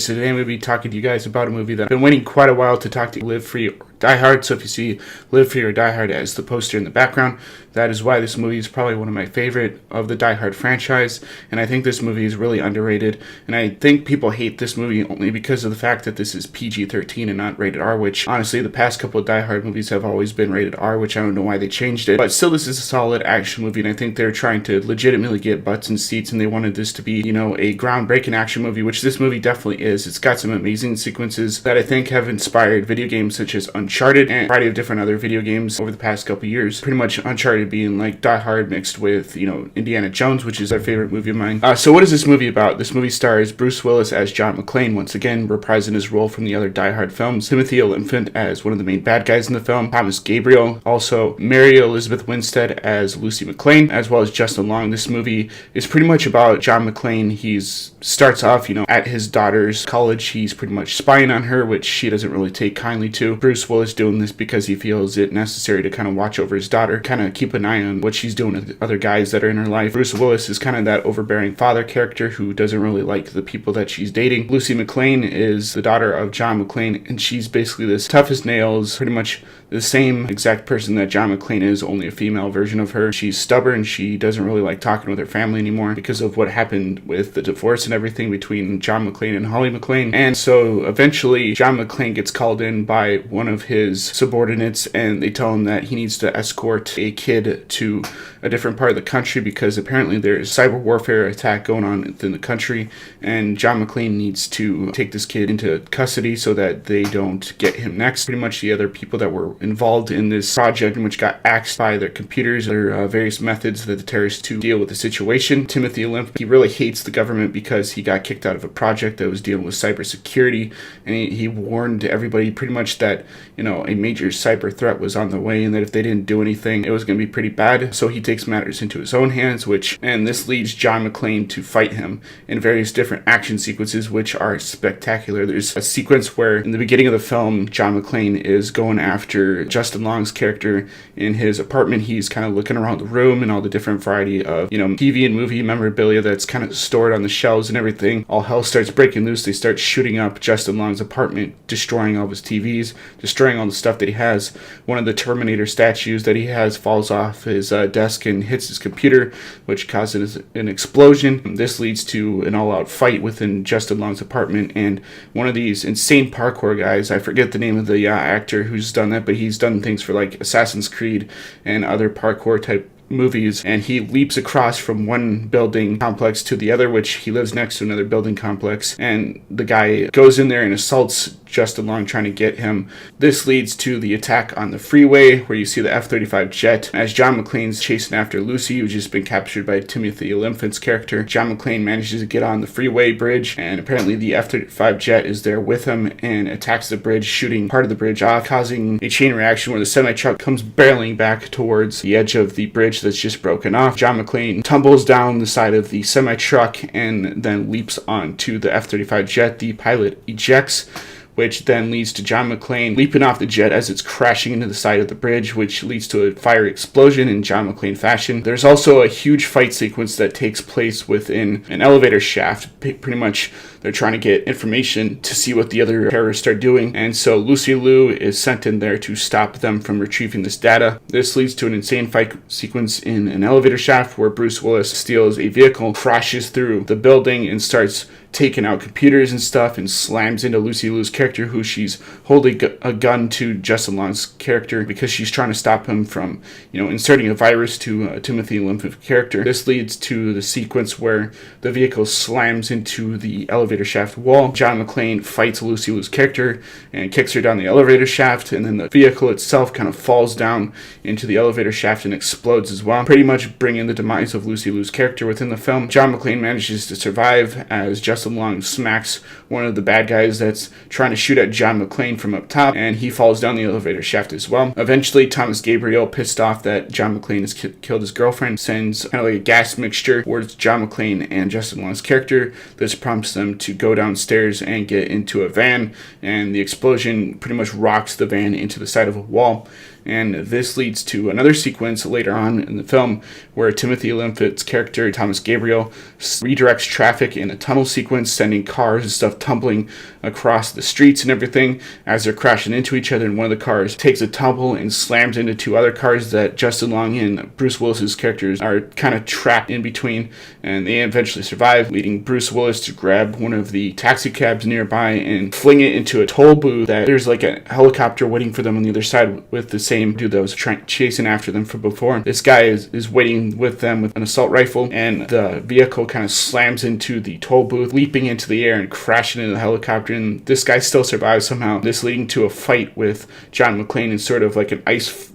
Today I'm going to be talking to you guys about a movie that I've been waiting quite a while to talk to, Live Free or Die Hard. So if you see Live Free or Die Hard as the poster in the background, that is why this movie is probably one of my favorite of the Die Hard franchise. And I think this movie is really underrated. And I think people hate this movie only because of the fact that this is PG-13 and not rated R, which honestly the past couple of Die Hard movies have always been rated R, which I don't know why they changed it. But still, this is a solid action movie, and I think they're trying to legitimately get butts in seats, and they wanted this to be, a groundbreaking action movie, which this movie definitely is. It's got some amazing sequences that I think have inspired video games such as Uncharted and a variety of different other video games over the past couple years. Pretty much Uncharted being like Die Hard mixed with, Indiana Jones, which is our favorite movie of mine. So what is this movie about? This movie stars Bruce Willis as John McClane, once again reprising his role from the other Die Hard films. Timothy Olyphant as one of the main bad guys in the film. Thomas Gabriel, also Mary Elizabeth Winstead as Lucy McClane, as well as Justin Long. This movie is pretty much about John McClane. He starts off, at his daughter's college. He's pretty much spying on her, which she doesn't really take kindly to. Bruce Willis doing this because he feels it necessary to kind of watch over his daughter, kind of keep an eye on what she's doing with other guys that are in her life. Bruce Willis is kind of that overbearing father character who doesn't really like the people that she's dating. Lucy McClane is the daughter of John McClane, and she's basically this tough as nails, pretty much the same exact person that John McClane is, only a female version of her. She's stubborn. She doesn't really like talking with her family anymore because of what happened with the divorce and everything between John McClane and Holly McClane. And so eventually John McClane gets called in by one of his subordinates, and they tell him that he needs to escort a kid to a different part of the country because apparently there's cyber warfare attack going on within the country, and John McClane needs to take this kid into custody so that they don't get him next. Pretty much the other people that were involved in this project, which got axed by their computers, their various methods that the terrorists to deal with the situation. Timothy Olyphant, he really hates the government because he got kicked out of a project that was dealing with cybersecurity, and he warned everybody pretty much that a major cyber threat was on the way, and that if they didn't do anything, it was going to be pretty bad. So he takes matters into his own hands, and this leads John McClane to fight him in various different action sequences, which are spectacular. There's a sequence where in the beginning of the film, John McClane is going after Justin Long's character in his apartment. He's kind of looking around the room and all the different variety of TV and movie memorabilia that's kind of stored on the shelves and everything. All hell starts breaking loose. They start shooting up Justin Long's apartment, destroying all of his TVs, destroying all the stuff that he has. One of the Terminator statues that he has falls off his desk and hits his computer, which causes an explosion. This leads to an all-out fight within Justin Long's apartment, and one of these insane parkour guys, I forget the name of the actor who's done that, but he's done things for like Assassin's Creed and other parkour type movies, and he leaps across from one building complex to the other, which he lives next to another building complex, and the guy goes in there and assaults Justin Long, trying to get him. This leads to the attack on the freeway, where you see the F-35 jet as John McClane's chasing after Lucy, who's just been captured by Timothy Olyphant's character. John McClane manages to get on the freeway bridge, and apparently the F-35 jet is there with him and attacks the bridge, shooting part of the bridge off, causing a chain reaction where the semi-truck comes barreling back towards the edge of the bridge that's just broken off. John McClane tumbles down the side of the semi-truck and then leaps onto the F-35 jet. The pilot ejects, which then leads to John McClane leaping off the jet as it's crashing into the side of the bridge, which leads to a fiery explosion in John McClane fashion. There's also a huge fight sequence that takes place within an elevator shaft. Pretty much they're trying to get information to see what the other terrorists are doing, and so Lucy Liu is sent in there to stop them from retrieving this data. This leads to an insane fight sequence in an elevator shaft where Bruce Willis steals a vehicle, crashes through the building, and starts taking out computers and stuff, and slams into Lucy Liu's character, who she's holding a gun to Justin Long's character because she's trying to stop him from, inserting a virus to Timothy Olyphant's character. This leads to the sequence where the vehicle slams into the elevator shaft wall. John McClane fights Lucy Liu's character and kicks her down the elevator shaft, and then the vehicle itself kind of falls down into the elevator shaft and explodes as well, pretty much bringing the demise of Lucy Liu's character within the film. John McClane manages to survive as Justin Long smacks one of the bad guys that's trying to shoot at John McClane from up top, and he falls down the elevator shaft as well. Eventually, Thomas Gabriel, pissed off that John McClane has killed his girlfriend, sends kind of like a gas mixture towards John McClane and Justin Long's character. This prompts them to go downstairs and get into a van, and the explosion pretty much rocks the van into the side of a wall. And this leads to another sequence later on in the film where Timothy Olyphant's character, Thomas Gabriel, redirects traffic in a tunnel sequence, sending cars and stuff tumbling across the streets and everything as they're crashing into each other. And one of the cars takes a tumble and slams into two other cars that Justin Long and Bruce Willis's characters are kind of trapped in between, and they eventually survive, leading Bruce Willis to grab one of the taxi cabs nearby and fling it into a toll booth that there's like a helicopter waiting for them on the other side with the same dude that was chasing after them from before. This guy is waiting with them with an assault rifle, and the vehicle kind of slams into the toll booth, leaping into the air and crashing into the helicopter, and this guy still survives somehow. This leading to a fight with John McClane in sort of like an ice /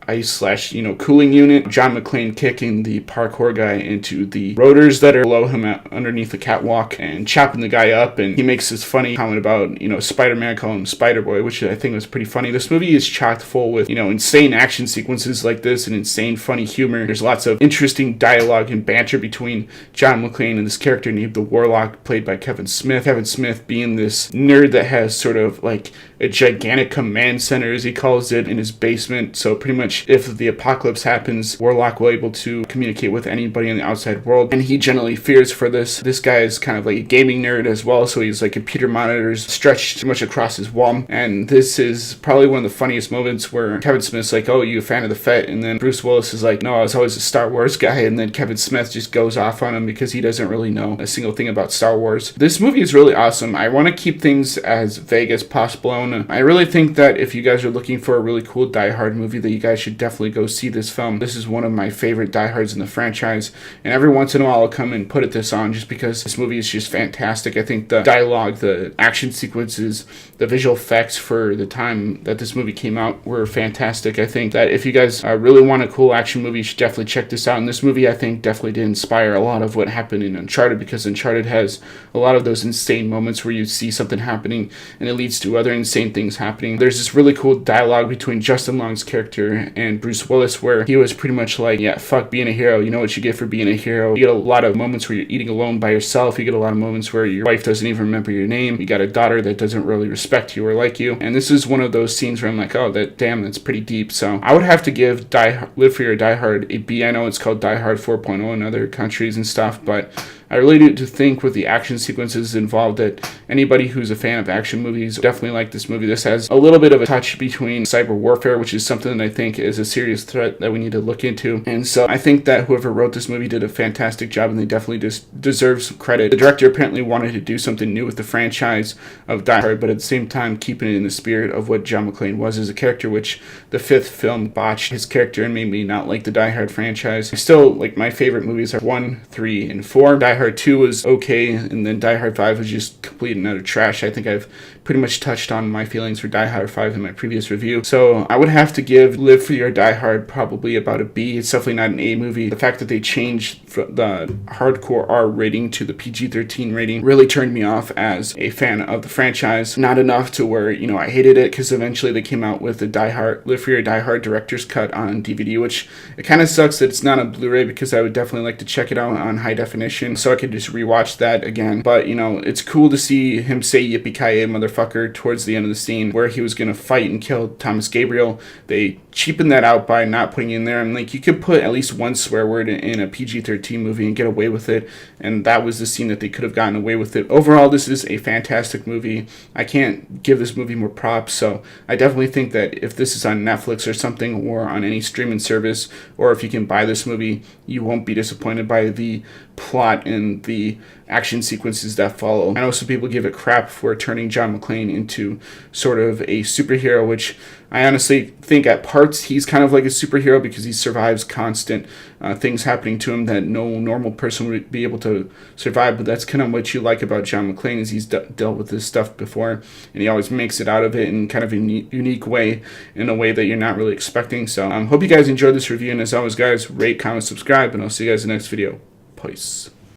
cooling unit. John McClane kicking the parkour guy into the rotors that are below him underneath the catwalk and chopping the guy up. And he makes this funny comment about, Spider-Man calling him Spider-Boy, which I think was pretty funny. This movie is chock full with, insane action sequences like this and insane funny humor. There's lots of interesting dialogue and banter between John McClane and this character named the Warlock, played by Kevin Smith. Kevin Smith being this nerd that has sort of like a gigantic command center, as he calls it, in his basement. So pretty much if the apocalypse happens, Warlock will be able to communicate with anybody in the outside world, and he generally fears for this. This guy is kind of like a gaming nerd as well, so he's like computer monitors stretched too much across his wall. And this is probably one of the funniest moments where Kevin Smith's like, "Oh, you a fan of the Fett?" And then Bruce Willis is like, "No, I was always a Star Wars guy." And then Kevin Smith just goes off on him because he doesn't really know a single thing about Star Wars. This movie is really awesome. I want to keep things as vague as possible. I really think that if you guys are looking for a really cool Die Hard movie, that you guys should definitely go see this film. This is one of my favorite Die Hards in the franchise, and every once in a while I'll come and put this on just because this movie is just fantastic. I think the dialogue, the action sequences, the visual effects for the time that this movie came out were fantastic. I think that if you guys really want a cool action movie, you should definitely check this out. And this movie, I think, definitely did inspire a lot of what happened in Uncharted, because Uncharted has a lot of those insane moments where you see something happening and it leads to other insane things happening. There's this really cool dialogue between Justin Long's character and Bruce Willis where he was pretty much like, "Yeah, fuck being a hero. You know what you get for being a hero." You get a lot of moments where you're eating alone by yourself. You get a lot of moments where your wife doesn't even remember your name. You got a daughter that doesn't really respect you or like you. And this is one of those scenes where I'm like, oh, that's pretty deep. So I would have to give Live Free or Die Hard a B. I know it's called Die Hard 4.0 in other countries and stuff, but I really do think with the action sequences involved that anybody who's a fan of action movies definitely like this movie. This has a little bit of a touch between cyber warfare, which is something that I think is a serious threat that we need to look into. And so I think that whoever wrote this movie did a fantastic job, and they definitely deserve some credit. The director apparently wanted to do something new with the franchise of Die Hard, but at the same time keeping it in the spirit of what John McClane was as a character, which the fifth film botched his character and made me not like the Die Hard franchise. Still, like, my favorite movies are 1, 3, and 4. Die Hard 2 was okay, and then Die Hard 5 was just complete and utter trash. I think I've pretty much touched on my feelings for Die Hard 5 in my previous review. So I would have to give Live Free or Die Hard probably about a B. It's definitely not an A movie. The fact that they changed the hardcore R rating to the PG-13 rating really turned me off as a fan of the franchise. Not enough to where, I hated it, because eventually they came out with the Live Free or Die Hard director's cut on DVD, which it kind of sucks that it's not on Blu-ray, because I would definitely like to check it out on high definition so I could just rewatch that again. But, it's cool to see him say yippee-ki-yay, motherfucker, towards the end of the scene where he was going to fight and kill Thomas Gabriel. They cheapened that out by not putting in there. I'm like, you could put at least one swear word in a PG-13 movie and get away with it, and that was the scene that they could have gotten away with it. Overall, this is a fantastic movie. I can't give this movie more props, so I definitely think that if this is on Netflix or something, or on any streaming service, or if you can buy this movie, you won't be disappointed by the plot and the action sequences that follow. I know some people give it crap for turning John McClane into sort of a superhero, which I honestly think at parts he's kind of like a superhero, because he survives constant things happening to him that no normal person would be able to survive. But that's kind of what you like about John McClane, is he's dealt with this stuff before, and he always makes it out of it in kind of a unique way, in a way that you're not really expecting. So hope you guys enjoyed this review, and as always, guys, rate, comment, subscribe, and I'll see you guys in the next video. Peace.